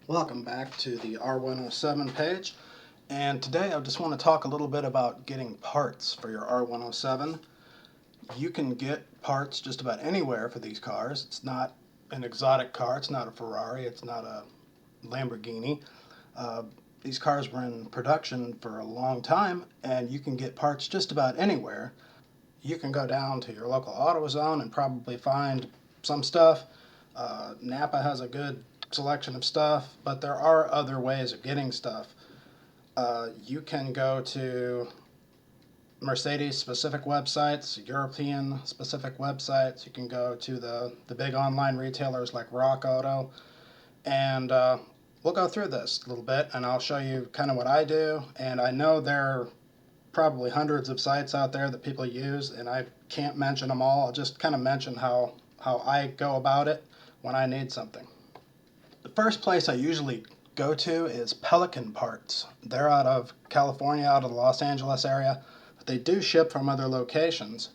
Welcome back to the R107 page, and today I just want to talk a little bit about getting parts for your R107. You can get parts just about anywhere for these cars. It's not an exotic car, it's not a Ferrari, it's not a Lamborghini. Uh, these cars were in production for a long time, and you can get parts just about anywhere. You can go down to your local AutoZone and probably find some stuff. Napa has a good selection of stuff, but there are other ways of getting stuff. You can go to Mercedes specific websites, European specific websites. You can go to the big online retailers like Rock Auto, and we'll go through this a little bit and I'll show you kind of what I do. And I know there are probably hundreds of sites out there that people use, and I can't mention them all. I'll just kind of mention how I go about it when I need something. The first place I usually go to is Pelican Parts. They're out of California, out of the Los Angeles area, but they do ship from other locations.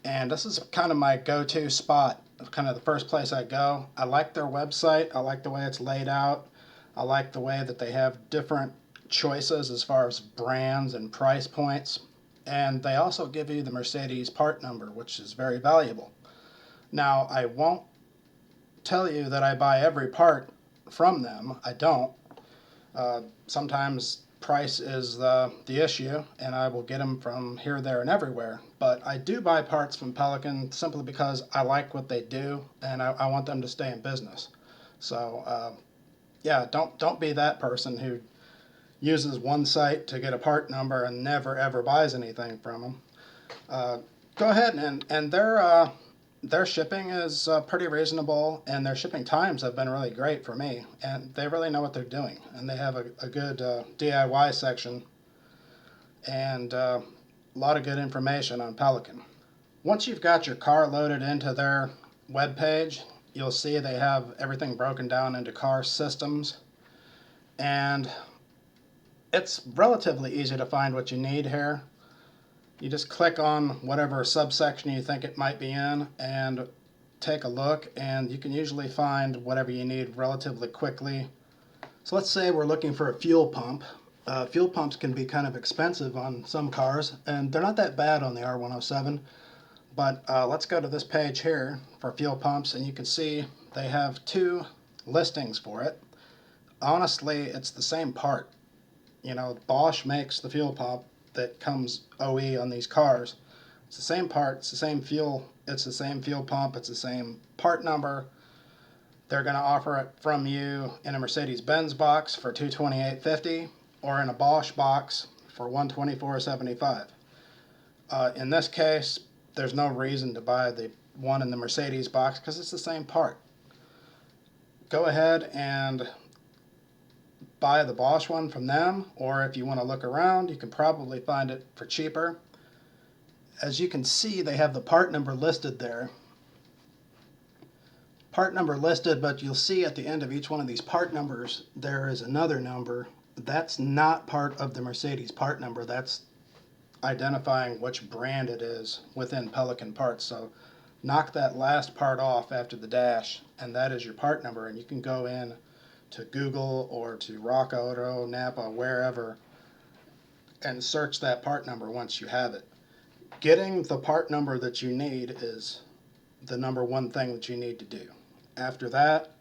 And this is kind of my go-to spot, kind of the first place I go. I like their website. I like the way it's laid out. I like the way that they have different choices as far as brands and price points. And they also give you the Mercedes part number, which is very valuable. Now, I won't tell you that I buy every part from them. I don't. Sometimes price is the issue, and I will get them from here, there, and everywhere. But I do buy parts from Pelican simply because I like what they do, and I want them to stay in business. So, yeah, don't be that person who uses one site to get a part number and never ever buys anything from them. Uh, Go ahead and their shipping is pretty reasonable, and their shipping times have been really great for me. And they really know what they're doing, and they have a good DIY section and a lot of good information on Pelican. Once you've got your car loaded into their web page, you'll see they have everything broken down into car systems, and it's relatively easy to find what you need here. You just click on whatever subsection you think it might be in and take a look, and you can usually find whatever you need relatively quickly. So let's say we're looking for a fuel pump. Fuel pumps can be kind of expensive on some cars, and they're not that bad on the R107, but let's go to this page here for fuel pumps, and you can see they have two listings for it. Honestly, it's the same part. You know, Bosch makes the fuel pump that comes OE on these cars. It's the same part, it's the same fuel, it's the same fuel pump, it's the same part number. They're going to offer it from you in a Mercedes-Benz box for $228.50 or in a Bosch box for $124.75. In this case, there's no reason to buy the one in the Mercedes box because it's the same part. Go ahead and buy the Bosch one from them, or if you want to look around, you can probably find it for cheaper. As you can see, they have the part number listed there. Part number listed, but you'll see at the end of each one of these part numbers, there is another number. That's not part of the Mercedes part number. That's identifying which brand it is within Pelican Parts. So knock that last part off after the dash, and that is your part number, and you can go in to Google or to Rock Auto, Napa, wherever, and search that part number once you have it. Getting the part number that you need is the number one thing that you need to do. After that,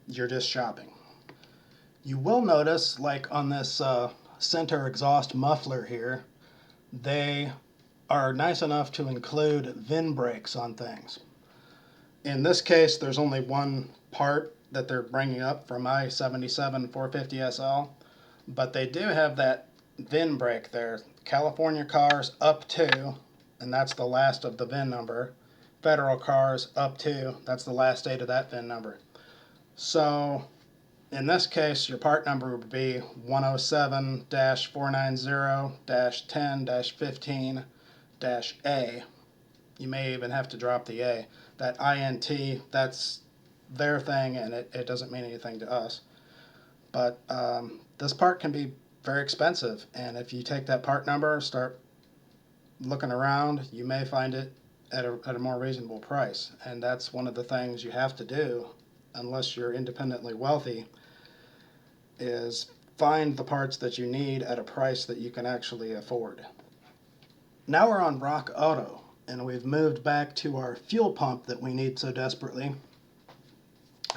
you're just shopping. You will notice, like on this center exhaust muffler here, they are nice enough to include VIN brakes on things. In this case, there's only one part that they're bringing up for my 77 450 SL, but they do have that VIN brake there. California cars up to, and that's the last of the VIN number. Federal cars up to, that's the last date of that VIN number. So in this case, your part number would be 107-490-10-15-A. You may even have to drop the A. That INT, that's their thing, and it doesn't mean anything to us. But this part can be very expensive, and if you take that part number, start looking around, you may find it at a more reasonable price. And that's one of the things you have to do unless you're independently wealthy. is find the parts that you need at a price that you can actually afford. Now we're on Rock Auto, and we've moved back to our fuel pump that we need so desperately.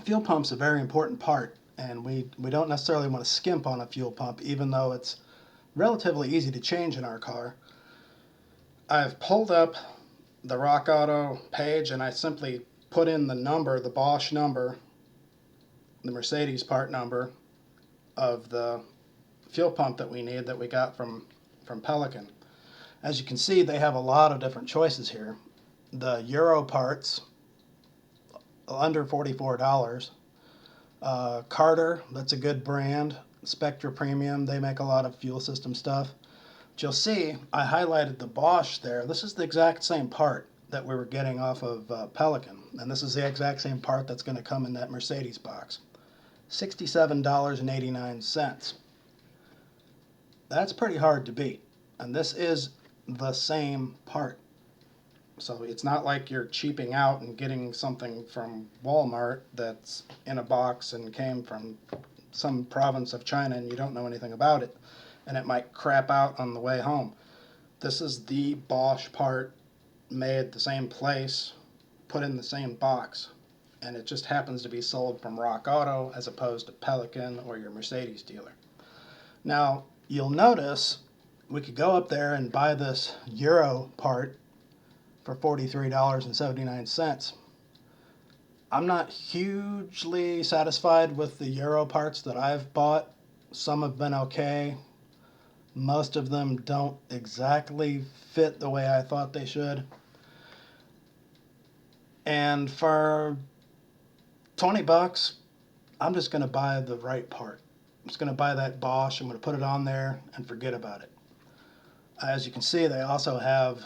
Fuel pump's a very important part, and we don't necessarily want to skimp on a fuel pump, even though it's relatively easy to change in our car. I've pulled up the Rock Auto page, and I simply put in the number, the Bosch number, the Mercedes part number of the fuel pump that we need, that we got from Pelican. As you can see, they have a lot of different choices here. The Euro parts, under $44. Carter, that's a good brand. Spectra Premium, they make a lot of fuel system stuff. But you'll see, I highlighted the Bosch there. This is the exact same part that we were getting off of Pelican. And this is the exact same part that's going to come in that Mercedes box. $67.89. That's pretty hard to beat. And this is the same part. So it's not like you're cheaping out and getting something from Walmart that's in a box and came from some province of China and you don't know anything about it, and it might crap out on the way home. This is the Bosch part, made the same place, put in the same box, and it just happens to be sold from Rock Auto as opposed to Pelican or your Mercedes dealer. Now, you'll notice we could go up there and buy this Euro part for $43.79. I'm not hugely satisfied with the Euro parts that I've bought. Some have been okay. Most of them don't exactly fit the way I thought they should. And for 20 bucks, I'm just going to buy the right part. I'm just going to buy that Bosch. I'm going to put it on there and forget about it. As you can see, they also have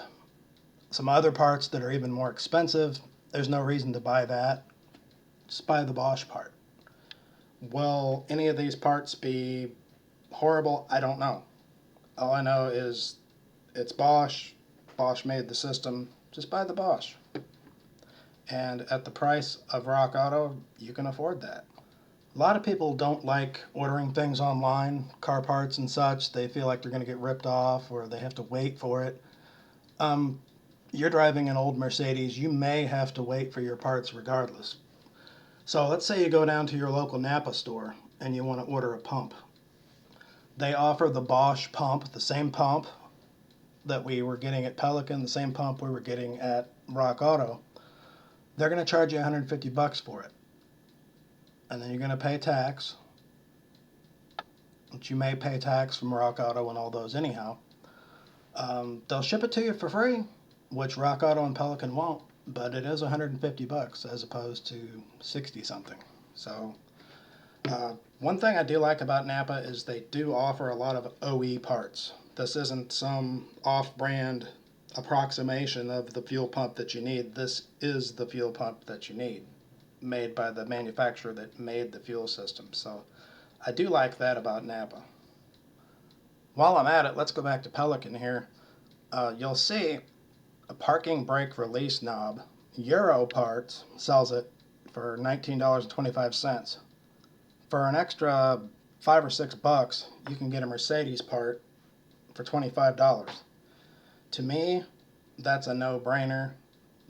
some other parts that are even more expensive. There's no reason to buy that. Just buy the Bosch part. Will any of these parts be horrible? I don't know. All I know is it's Bosch. Bosch made the system. Just buy the Bosch. And at the price of Rock Auto, you can afford that. A lot of people don't like ordering things online, car parts and such. They feel like they're going to get ripped off or they have to wait for it. You're driving an old Mercedes, you may have to wait for your parts regardless. So let's say you go down to your local Napa store and you want to order a pump. They offer the Bosch pump, the same pump that we were getting at Pelican, the same pump we were getting at Rock Auto. They're going to charge you $150 for it. And then you're going to pay tax, which you may pay tax from Rock Auto and all those anyhow. They'll ship it to you for free, which Rock Auto and Pelican won't, but it is $150 as opposed to 60 something. So one thing I do like about Napa is they do offer a lot of OE parts. This isn't some off-brand approximation of the fuel pump that you need. This is the fuel pump that you need, made by the manufacturer that made the fuel system. So I do like that about Napa. While I'm at it, let's go back to Pelican here. You'll see a parking brake release knob. Euro Parts sells it for $19.25. For an extra $5 or $6, you can get a Mercedes part for $25. To me, that's a no-brainer.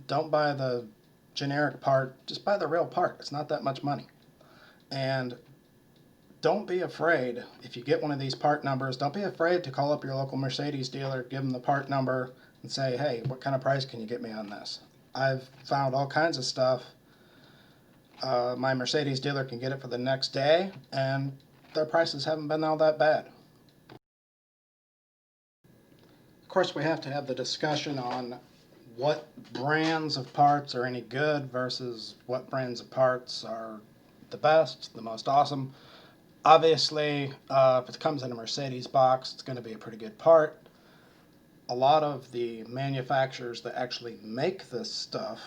Don't buy the generic part, just buy the real part. It's not that much money. And don't be afraid, if you get one of these part numbers, don't be afraid to call up your local Mercedes dealer, give them the part number, and say, hey, what kind of price can you get me on this? I've found all kinds of stuff. My Mercedes dealer can get it for the next day, and their prices haven't been all that bad. Of course, we have to have the discussion on what brands of parts are any good versus what brands of parts are the best, the most awesome. Obviously, if it comes in a Mercedes box, it's going to be a pretty good part. A lot of the manufacturers that actually make this stuff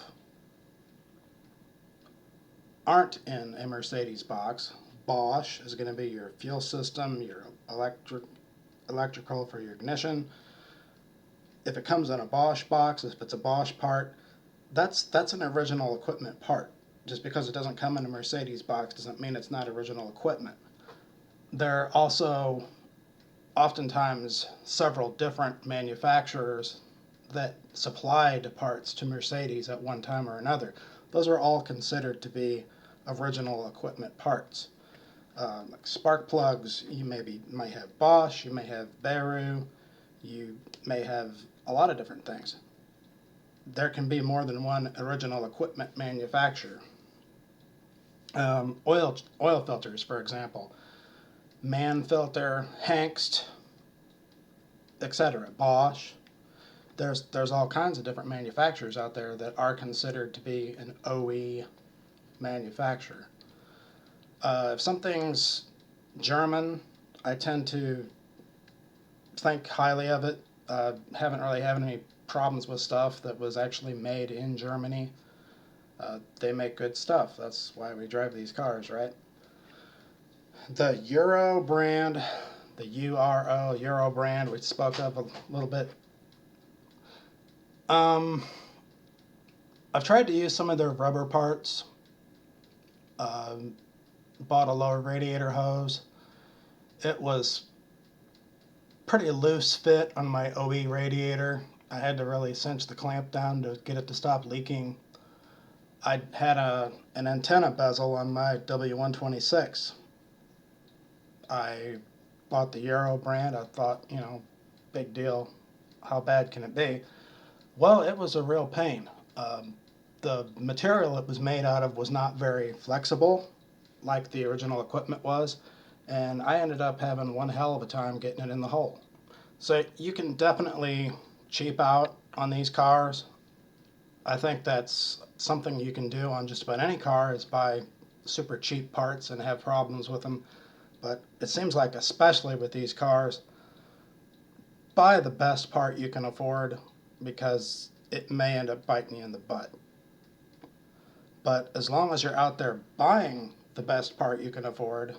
aren't in a Mercedes box. Bosch is going to be your fuel system, your electrical for your ignition. If it comes in a Bosch box, if it's a Bosch part, that's an original equipment part. Just because it doesn't come in a Mercedes box doesn't mean it's not original equipment. There are also oftentimes several different manufacturers that supplied parts to Mercedes at one time or another. Those are all considered to be original equipment parts. Like spark plugs, you may have Bosch, you may have Beru, you may have a lot of different things. There can be more than one original equipment manufacturer. Oil filters, for example, Man Filter, Hengst, etc., Bosch. There's all kinds of different manufacturers out there that are considered to be an OE manufacturer. If something's German, I tend to think highly of it. Haven't really had any problems with stuff that was actually made in Germany. They make good stuff. That's why we drive these cars, right? The Euro brand, the Euro brand, we spoke of a little bit. I've tried to use some of their rubber parts. Bought a lower radiator hose. It was pretty loose fit on my OE radiator. I had to really cinch the clamp down to get it to stop leaking. I had an antenna bezel on my W126. I bought the Euro brand. I thought, big deal. How bad can it be? Well, it was a real pain. The material it was made out of was not very flexible like the original equipment was, and I ended up having one hell of a time getting it in the hole. So you can definitely cheap out on these cars. I think that's something you can do on just about any car, is buy super cheap parts and have problems with them. But it seems like, especially with these cars, buy the best part you can afford, because it may end up biting you in the butt. But as long as you're out there buying the best part you can afford,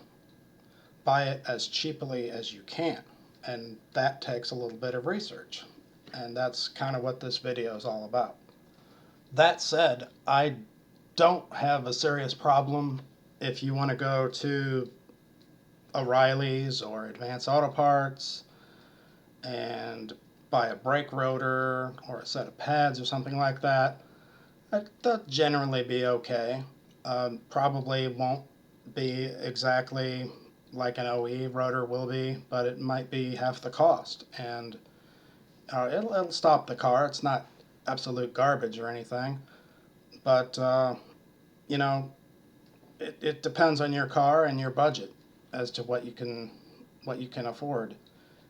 buy it as cheaply as you can. And that takes a little bit of research. And that's kind of what this video is all about. That said, I don't have a serious problem if you want to go to O'Reilly's or Advanced Auto Parts and buy a brake rotor or a set of pads or something like that. That'll generally be okay. Probably won't be exactly like an OE rotor will be, but it might be half the cost, and it'll stop the car. It's not absolute garbage or anything, but it depends on your car and your budget as to what you can afford.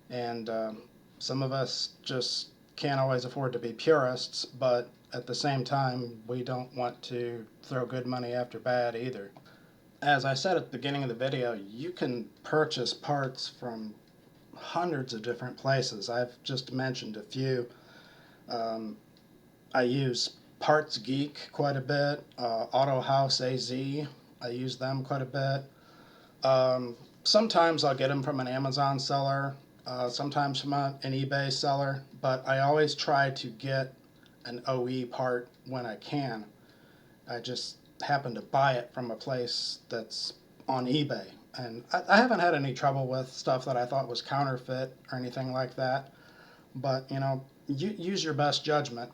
And some of us just can't always afford to be purists, but at the same time, we don't want to throw good money after bad either. As I said at the beginning of the video, you can purchase parts from hundreds of different places. I've just mentioned a few. I use Parts Geek quite a bit, Auto House AZ, I use them quite a bit. Sometimes I'll get them from an Amazon seller, sometimes from an eBay seller, but I always try to get an OE part when I can. I just happen to buy it from a place that's on eBay, and I haven't had any trouble with stuff that I thought was counterfeit or anything like that. But use your best judgment,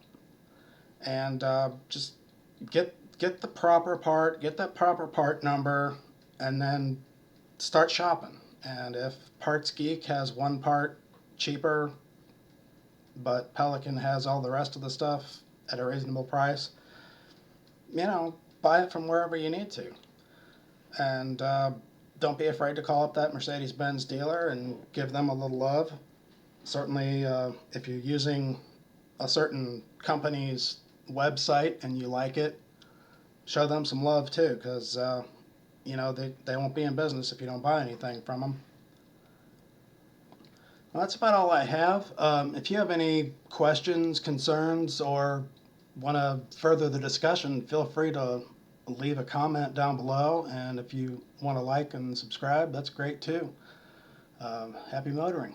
and just get the proper part, get that proper part number, and then start shopping. And if Parts Geek has one part cheaper, but Pelican has all the rest of the stuff at a reasonable price, buy it from wherever you need to. And don't be afraid to call up that Mercedes-Benz dealer and give them a little love. Certainly, if you're using a certain company's website and you like it, show them some love too, because they won't be in business if you don't buy anything from them. Well, that's about all I have. If you have any questions, concerns, or want to further the discussion, feel free to leave a comment down below. And if you want to like and subscribe, that's great too. Happy motoring.